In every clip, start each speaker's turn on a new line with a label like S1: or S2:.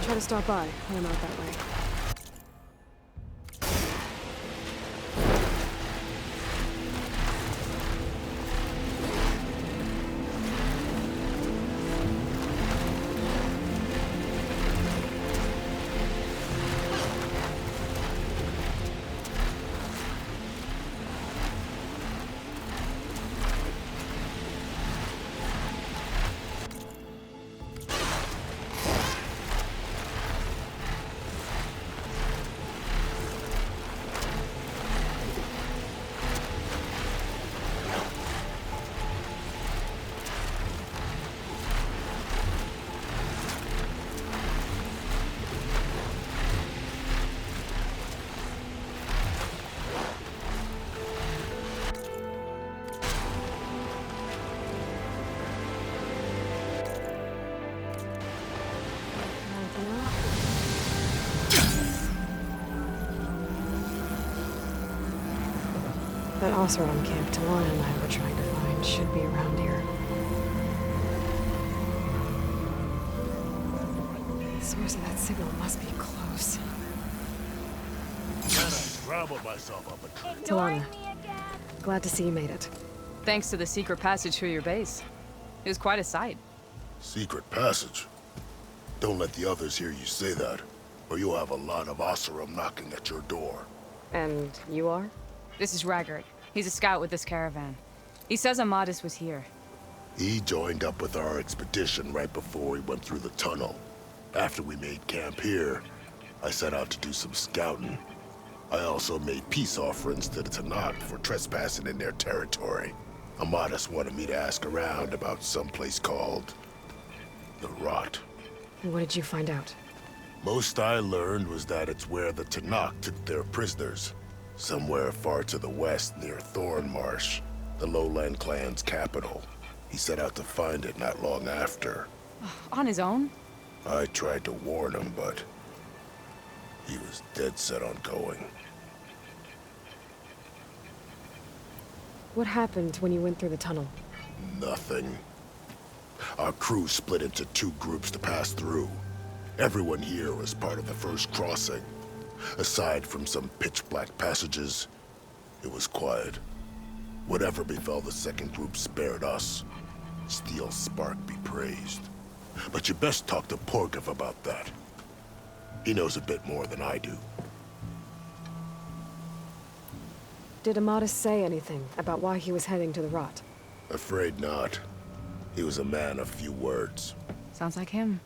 S1: try to stop by when I'm out that way. That Oseram camp Talana and I were trying to find should be around here. The source of that signal must be close. Talana, glad to see you made it.
S2: Thanks to the secret passage through your base. It was quite a sight.
S3: Secret passage? Don't let the others hear you say that, or you'll have a lot of Oseram knocking at your door.
S1: And you are?
S2: This is Raggart. He's a scout with this caravan. He says Amadis was here.
S3: He joined up with our expedition right before we went through the tunnel. After we made camp here, I set out to do some scouting. I also made peace offerings to the Tenakth for trespassing in their territory. Amadis wanted me to ask around about some place called the Rot.
S1: What did you find out?
S3: Most I learned was that it's where the Tenakth took their prisoners. Somewhere far to the west near Thornmarsh, the Lowland clan's capital. He set out to find it not long after.
S2: On his own?
S3: I tried to warn him, but he was dead set on going.
S1: What happened when you went through the tunnel?
S3: Nothing. Our crew split into two groups to pass through. Everyone here was part of the first crossing. Aside from some pitch-black passages, it was quiet. Whatever befell the second group spared us. Steel Spark be praised. But you best talk to Porgov about that. He knows a bit more than I do.
S1: Did Amadis say anything about why he was heading to the Rot?
S3: Afraid not. He was a man of few words.
S2: Sounds like him.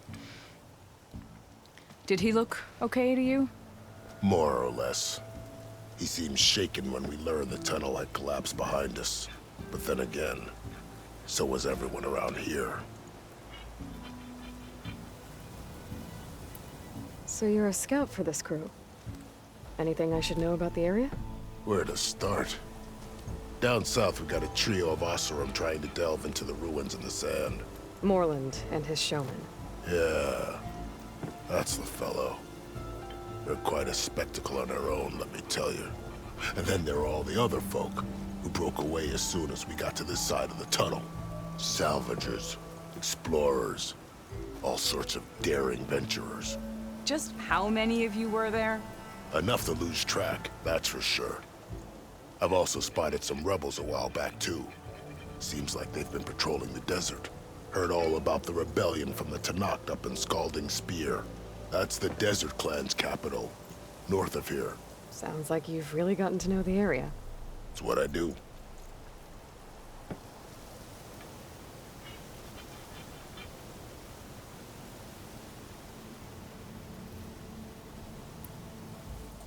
S2: Did he look okay to you?
S3: More or less. He seemed shaken when we learned the tunnel had collapsed behind us. But then again, so was everyone around here.
S1: So you're a scout for this crew? Anything I should know about the area?
S3: Where to start? Down south, we got a trio of Oseram trying to delve into the ruins in the sand.
S1: Morland and his showman.
S3: Yeah, that's the fellow. They're quite a spectacle on their own, let me tell you. And then there are all the other folk, who broke away as soon as we got to this side of the tunnel. Salvagers, explorers, all sorts of daring venturers.
S2: Just how many of you were there?
S3: Enough to lose track, that's for sure. I've also spotted some rebels a while back, too. Seems like they've been patrolling the desert. Heard all about the rebellion from the Tenakth up in Scalding Spear. That's the Desert Clan's capital, north of here.
S1: Sounds like you've really gotten to know the area.
S3: It's what I do.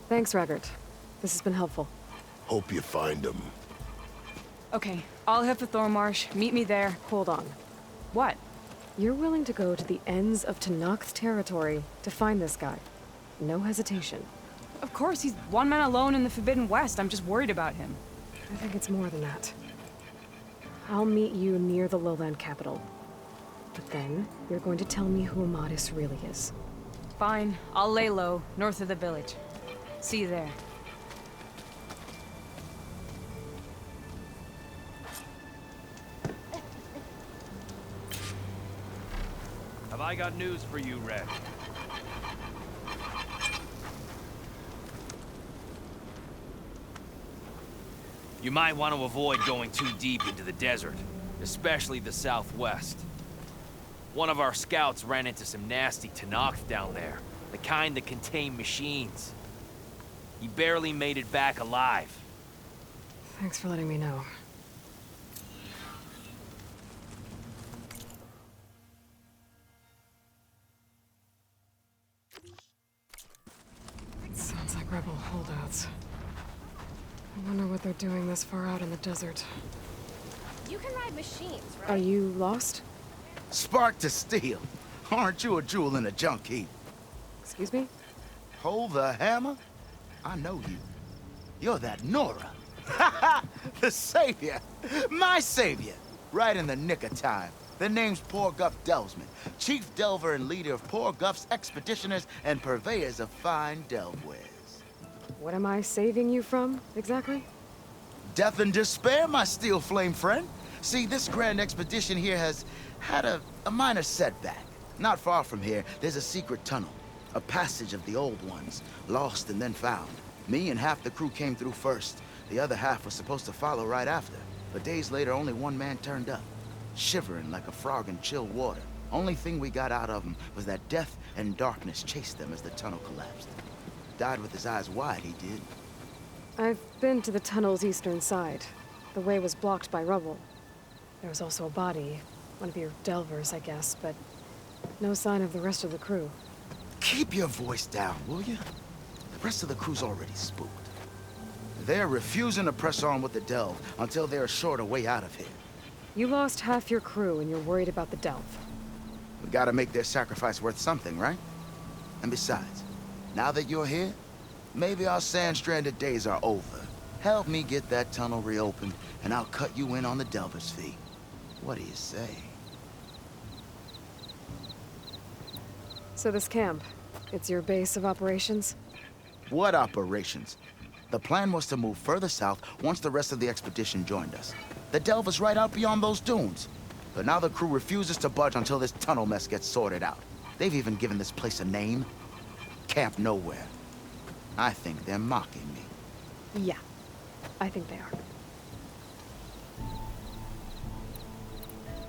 S1: Thanks, Raggart. This has been helpful.
S3: Hope you find him.
S2: Okay, I'll head for Thornmarsh. Meet me there.
S1: Hold on.
S2: What?
S1: You're willing to go to the ends of Tenakth territory to find this guy. No hesitation.
S2: Of course, he's one man alone in the Forbidden West. I'm just worried about him.
S1: I think it's more than that. I'll meet you near the lowland capital. But then, you're going to tell me who Amadis really is.
S2: Fine, I'll lay low, north of the village. See you there.
S4: Have I got news for you, Red? You might want to avoid going too deep into the desert, especially the southwest. One of our scouts ran into some nasty Tenakth down there, the kind that contain machines. He barely made it back alive.
S1: Thanks for letting me know. Sounds like rebel holdouts. I wonder what they're doing this far out in the desert.
S5: You can ride machines, right?
S1: Are you lost?
S6: Spark to steel. Aren't you a jewel in a junk heap?
S1: Excuse me?
S6: Hold the hammer? I know you. You're that Nora. The savior. My savior. Right in the nick of time. The name's Poor Guff Delvesman, chief delver and leader of Poor Guff's expeditioners and purveyors of fine delve wares.
S1: What am I saving you from, exactly?
S6: Death and despair, my steel flame friend. See, this grand expedition here has had a minor setback. Not far from here, there's a secret tunnel. A passage of the old ones, lost and then found. Me and half the crew came through first. The other half was supposed to follow right after. But days later, only one man turned up, shivering like a frog in chill water. Only thing we got out of him was that death and darkness chased them as the tunnel collapsed. Died with his eyes wide, he did.
S1: I've been to the tunnel's eastern side. The way was blocked by rubble. There was also a body. One of your delvers, I guess, but no sign of the rest of the crew.
S6: Keep your voice down, will you? The rest of the crew's already spooked. They're refusing to press on with the delve until they're assured a way out of here.
S1: You lost half your crew and you're worried about the delve.
S6: We gotta make their sacrifice worth something, right? And besides, now that you're here, maybe our sand-stranded days are over. Help me get that tunnel reopened, and I'll cut you in on the delver's fee. What do you say?
S1: So this camp, it's your base of operations?
S6: What operations? The plan was to move further south once the rest of the expedition joined us. The delve is right out beyond those dunes. But now the crew refuses to budge until this tunnel mess gets sorted out. They've even given this place a name. Camp Nowhere. I think they're mocking me.
S1: Yeah, I think they are.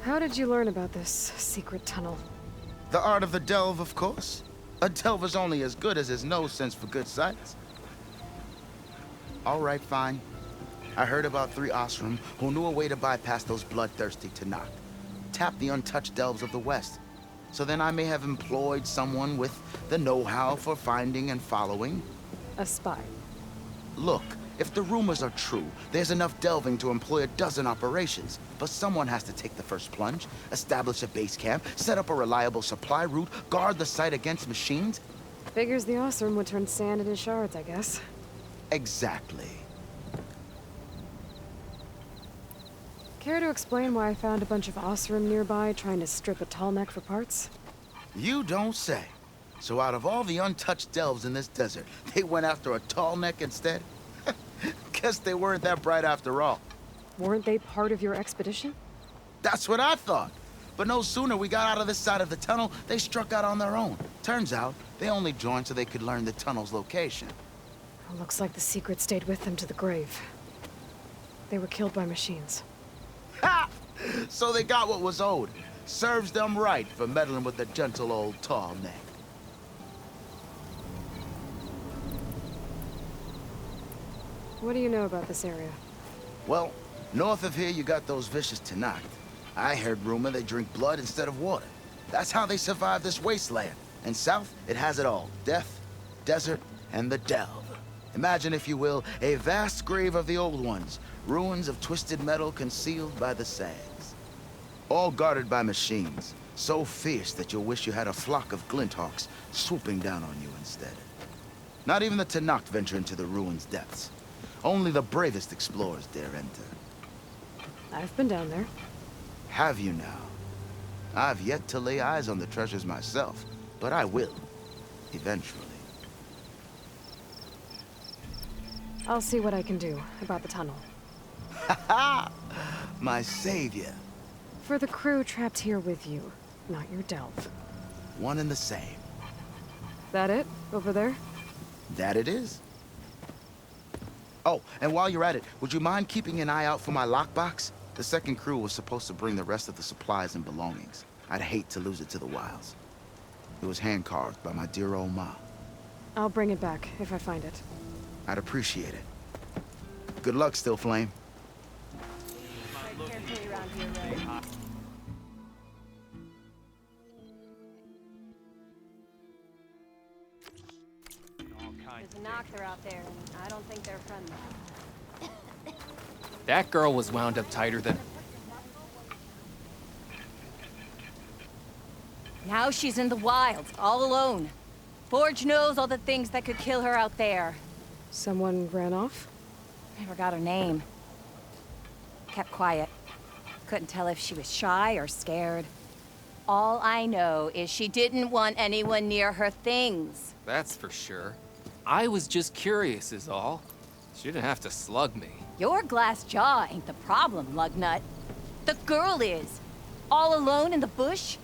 S1: How did you learn about this secret tunnel?
S6: The art of the delve, of course. A delver's only as good as his nose sense for good sights. All right, fine. I heard about 3 Osram who knew a way to bypass those bloodthirsty Tenakth. Tap the untouched delves of the West. So then I may have employed someone with the know-how for finding and following.
S1: A spy.
S6: Look, if the rumors are true, there's enough delving to employ a dozen operations. But someone has to take the first plunge, establish a base camp, set up a reliable supply route, guard the site against machines.
S1: Figures the Osram would turn sand into shards, I guess.
S6: Exactly.
S1: Care to explain why I found a bunch of Osram nearby trying to strip a tall neck for parts?
S6: You don't say. So out of all the untouched delves in this desert, they went after a tall neck instead? Guess they weren't that bright after all.
S1: Weren't they part of your expedition?
S6: That's what I thought. But no sooner we got out of this side of the tunnel, they struck out on their own. Turns out, they only joined so they could learn the tunnel's location.
S1: Looks like the secret stayed with them to the grave. They were killed by machines.
S6: Ha! So they got what was owed. Serves them right for meddling with the gentle old tall neck.
S1: What do you know about this area?
S6: Well, north of here you got those vicious Tenakth. I heard rumor they drink blood instead of water. That's how they survive this wasteland. And south, it has it all. Death, desert, and the delve. Imagine, if you will, a vast grave of the old ones. Ruins of twisted metal concealed by the sands. All guarded by machines. So fierce that you'll wish you had a flock of glinthawks swooping down on you instead. Not even the Tenakth venture into the ruins' depths. Only the bravest explorers dare enter.
S1: I've been down there.
S6: Have you now? I've yet to lay eyes on the treasures myself, but I will. Eventually.
S1: I'll see what I can do about the tunnel.
S6: Ha ha! My savior.
S1: For the crew trapped here with you, not your delve.
S6: One and the same.
S1: That it? Over there?
S6: That it is. Oh, and while you're at it, would you mind keeping an eye out for my lockbox? The second crew was supposed to bring the rest of the supplies and belongings. I'd hate to lose it to the wilds. It was hand-carved by my dear old ma.
S1: I'll bring it back if I find it.
S6: I'd appreciate it. Good luck, Still Flame.
S5: Tread carefully around here, Ray. There's a Nocter out there, and I don't think they're friendly.
S7: That girl was wound up tighter than...
S5: Now she's in the wilds, all alone. Forge knows all the things that could kill her out there.
S1: Someone ran off?
S5: Never got her name. Kept quiet. Couldn't tell if she was shy or scared. All I know is she didn't want anyone near her things.
S7: That's for sure. I was just curious is all. She didn't have to slug me.
S5: Your glass jaw ain't the problem, Lugnut. The girl is. All alone in the bush.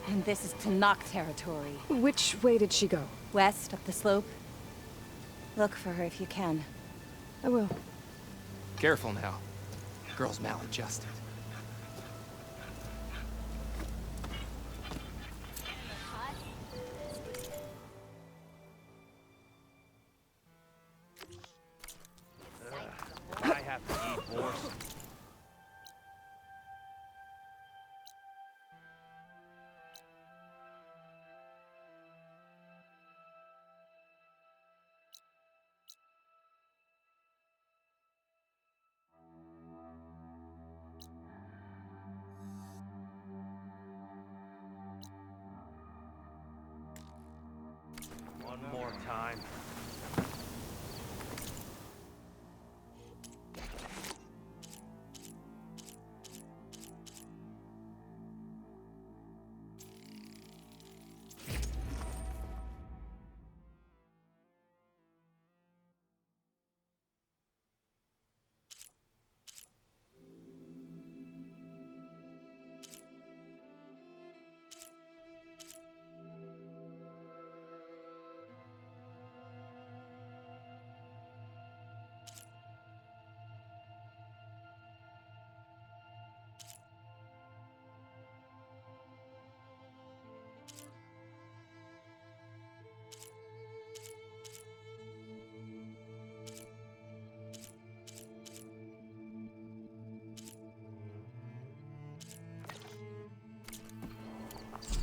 S5: And this is Tenakth territory.
S1: Which way did she go?
S5: West up the slope. Look for her if you can.
S1: I will.
S7: Careful now. Girl's maladjusted.
S4: I have to eat horse. One more time.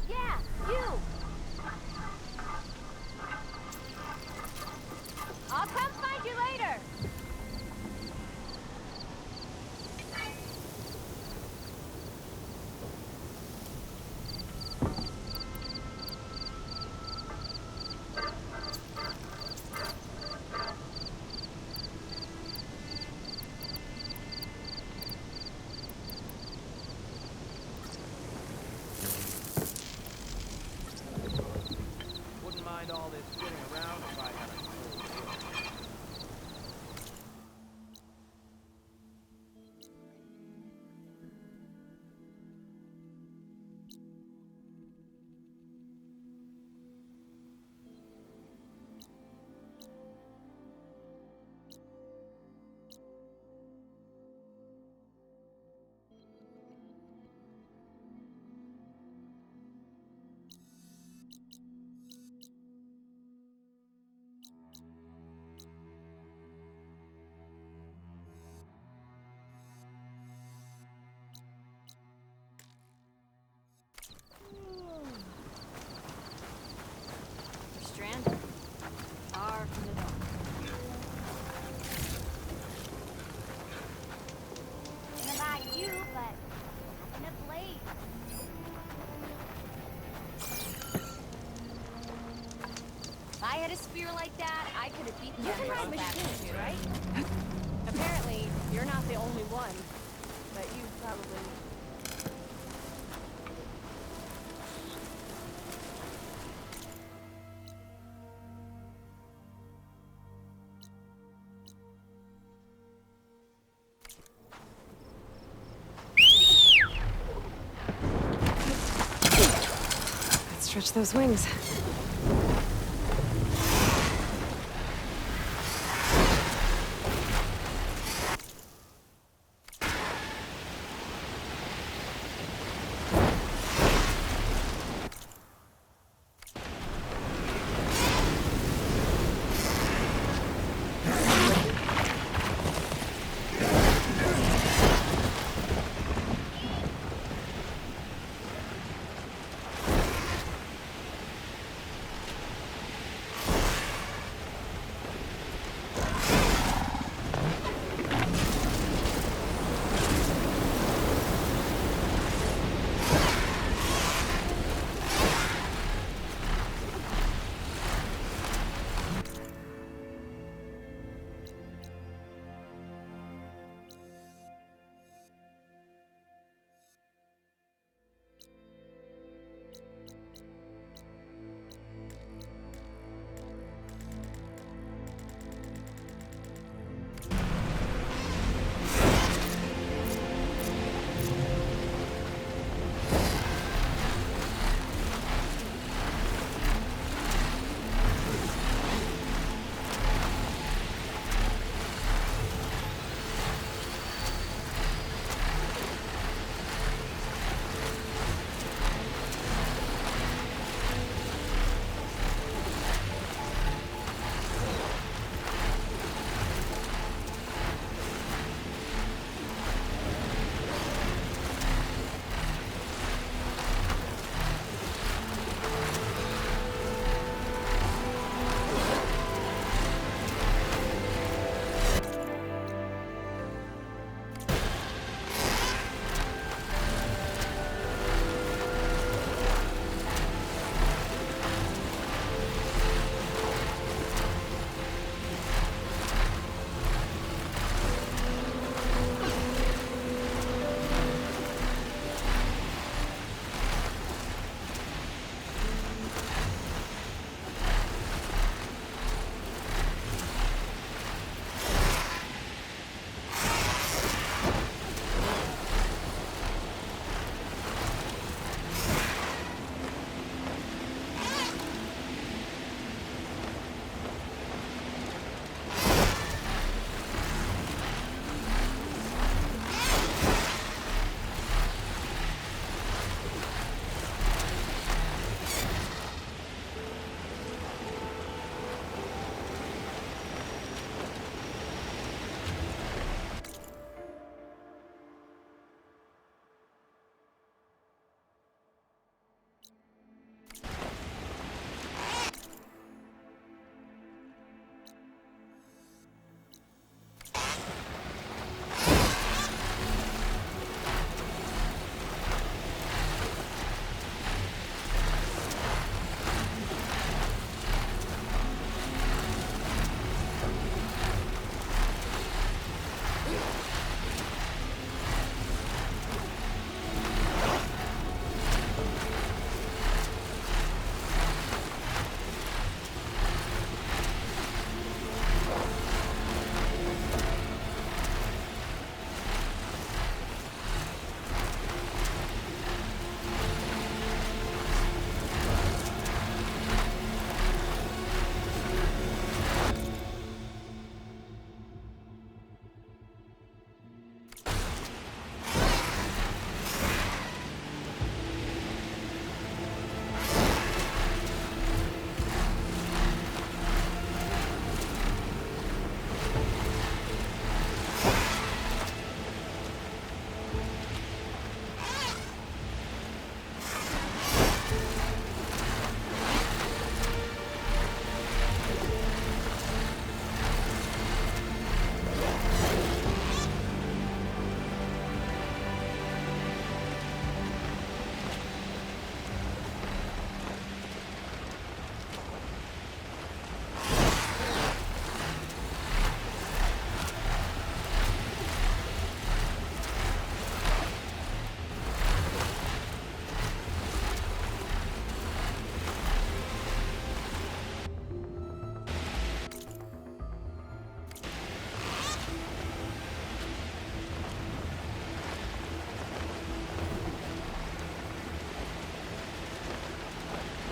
S5: Yeah, you! I'll come find you later!
S4: Wouldn't mind all this sitting around if I had a cold deal.
S5: You're stranded. Far from the dawn.
S8: I don't know about you, but in a blaze.
S5: If I had a spear like that, I could have beaten
S8: You
S5: them
S8: can ride
S5: right back
S8: machines,
S5: too.
S8: right?
S5: Apparently, you're not the only one. But you probably...
S1: Let's stretch those wings.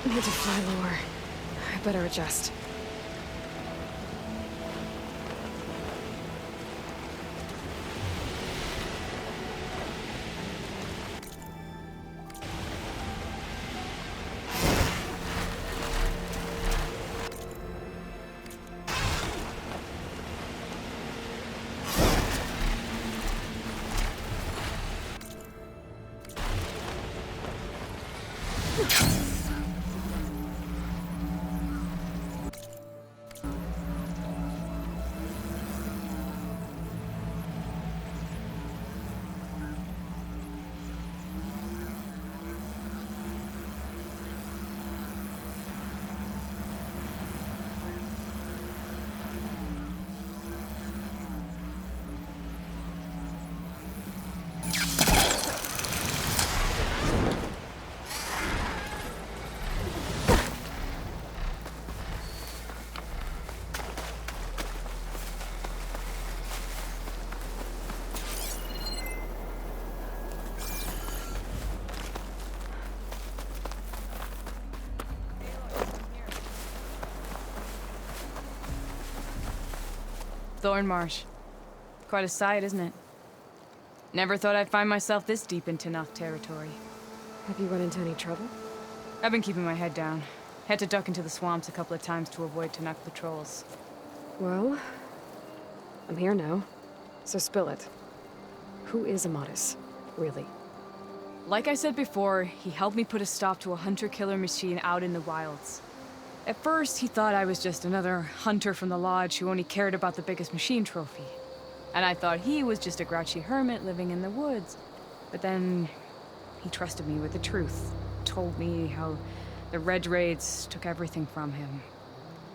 S1: Need to fly lower. I better adjust.
S2: Thornmarsh. Quite a sight, isn't it? Never thought I'd find myself this deep in Tenakth territory.
S1: Have you run into any trouble?
S2: I've been keeping my head down. Had to duck into the swamps a couple of times to avoid Tenakth patrols.
S1: Well, I'm here now, so spill it. Who is Amadis, really?
S2: Like I said before, he helped me put a stop to a hunter-killer machine out in the wilds. At first, he thought I was just another hunter from the Lodge who only cared about the biggest machine trophy. And I thought he was just a grouchy hermit living in the woods. But then, he trusted me with the truth. Told me how the Red Raids took everything from him.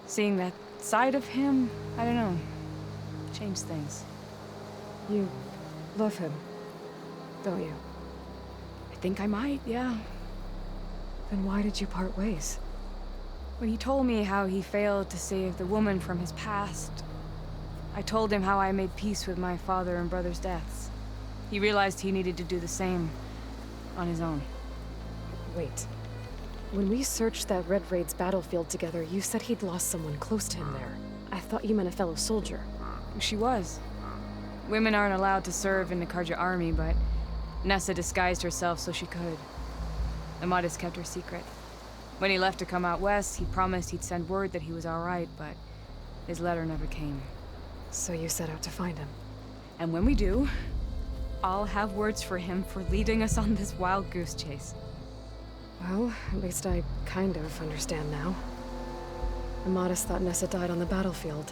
S2: Seeing that side of him, I don't know, changed things.
S1: You love him, don't you?
S2: I think I might, yeah.
S1: Then why did you part ways?
S2: When he told me how he failed to save the woman from his past, I told him how I made peace with my father and brother's deaths. He realized he needed to do the same on his own.
S1: Wait. When we searched that Red Raid's battlefield together, you said he'd lost someone close to him there. I thought you meant a fellow soldier.
S2: She was. Women aren't allowed to serve in the Carja army, but Nessa disguised herself so she could. Amadis kept her secret. When he left to come out west, he promised he'd send word that he was all right, but his letter never came.
S1: So you set out to find him.
S2: And when we do, I'll have words for him for leading us on this wild goose chase.
S1: Well, at least I kind of understand now. Amadis thought Nessa died on the battlefield,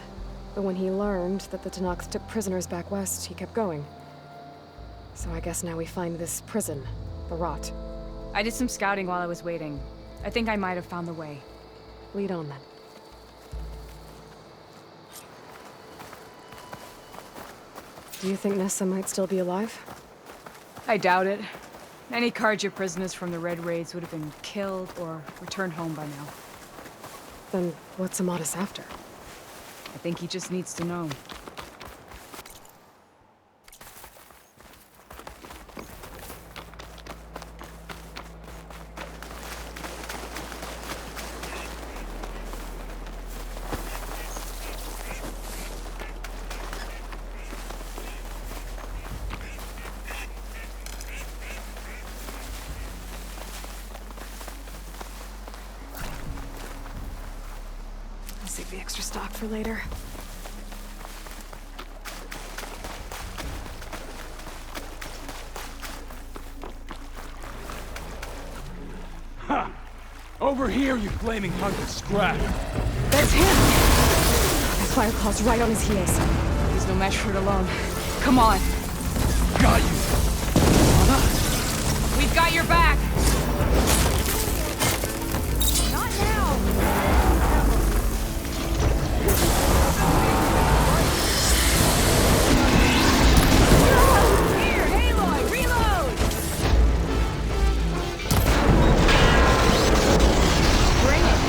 S1: but when he learned that the Tenakth took prisoners back west, he kept going. So I guess now we find this prison, the Rot.
S2: I did some scouting while I was waiting. I think I might have found the way.
S1: Lead on then. Do you think Nessa might still be alive?
S2: I doubt it. Any Carja prisoners from the Red Raids would have been killed or returned home by now.
S1: Then what's Amadis after?
S2: I think he just needs to know.
S1: I'll save the extra stock for later.
S9: Ha! Over here, you flaming hunk of scrap!
S1: That's him! That Fireclaw's right on his heels.
S2: He's no match for it alone. Come on.
S9: Got you!
S2: We've got your back!
S5: Not now! Here, Aloy, reload! Bring it!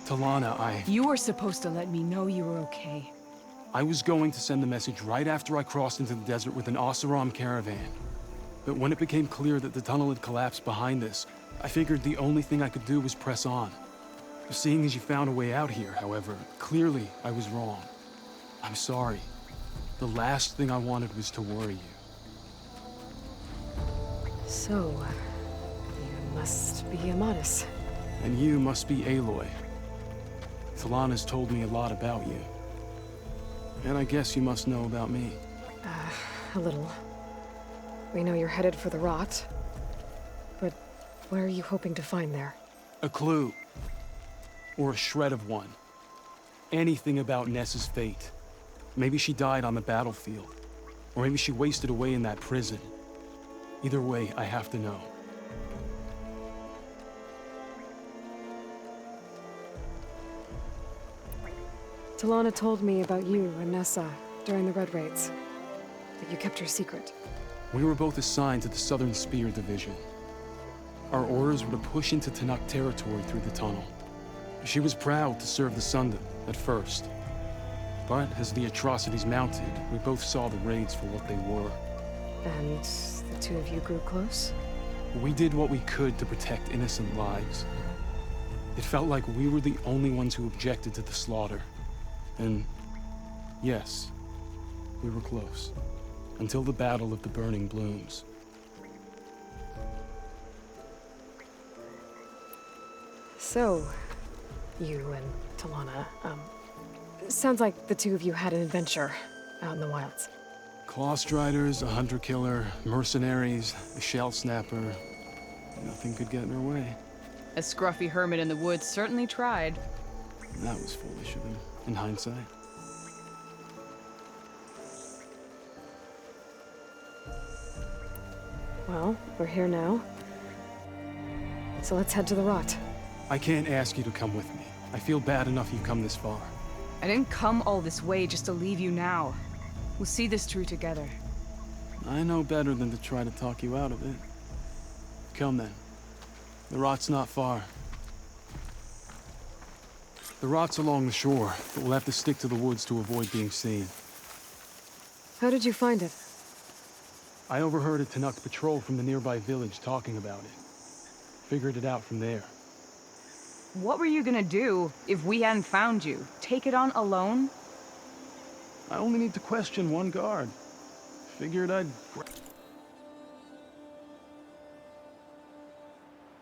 S9: Talana,
S2: You were supposed to let me know you were okay.
S9: I was going to send the message right after I crossed into the desert with an Oseram caravan. But when it became clear that the tunnel had collapsed behind us, I figured the only thing I could do was press on. Seeing as you found a way out here, however, clearly I was wrong. I'm sorry. The last thing I wanted was to worry you.
S1: So, you must be Amadis.
S9: And you must be Aloy. Talana's told me a lot about you. And I guess you must know about me.
S1: A little. We know you're headed for the Rot. But what are you hoping to find there?
S9: A clue. Or a shred of one. Anything about Ness's fate. Maybe she died on the battlefield. Or maybe she wasted away in that prison. Either way, I have to know.
S1: Talana told me about you and Nessa during the Red Raids. But you kept her secret.
S9: We were both assigned to the Southern Spear Division. Our orders were to push into Tenakth territory through the tunnel. She was proud to serve the Sundom at first. But as the atrocities mounted, we both saw the raids for what they were.
S1: And the two of you grew close?
S9: We did what we could to protect innocent lives. It felt like we were the only ones who objected to the slaughter. And yes, we were close. Until the Battle of the Burning Blooms.
S1: So, you and Talana, sounds like the two of you had an adventure out in the wilds.
S9: Clawstriders, a hunter-killer, mercenaries, a shell snapper. Nothing could get in her way.
S2: A scruffy hermit in the woods certainly tried.
S9: That was foolish of him, in hindsight.
S1: Well, we're here now. So let's head to the Rot.
S9: I can't ask you to come with me. I feel bad enough you've come this far.
S2: I didn't come all this way just to leave you now. We'll see this through together.
S9: I know better than to try to talk you out of it. Come then. The Rot's not far. The Rot's along the shore, but we'll have to stick to the woods to avoid being seen.
S1: How did you find it?
S9: I overheard a Tenakth patrol from the nearby village talking about it. Figured it out from there.
S2: What were you gonna do if we hadn't found you? Take it on alone?
S9: I only need to question one guard. Figured I'd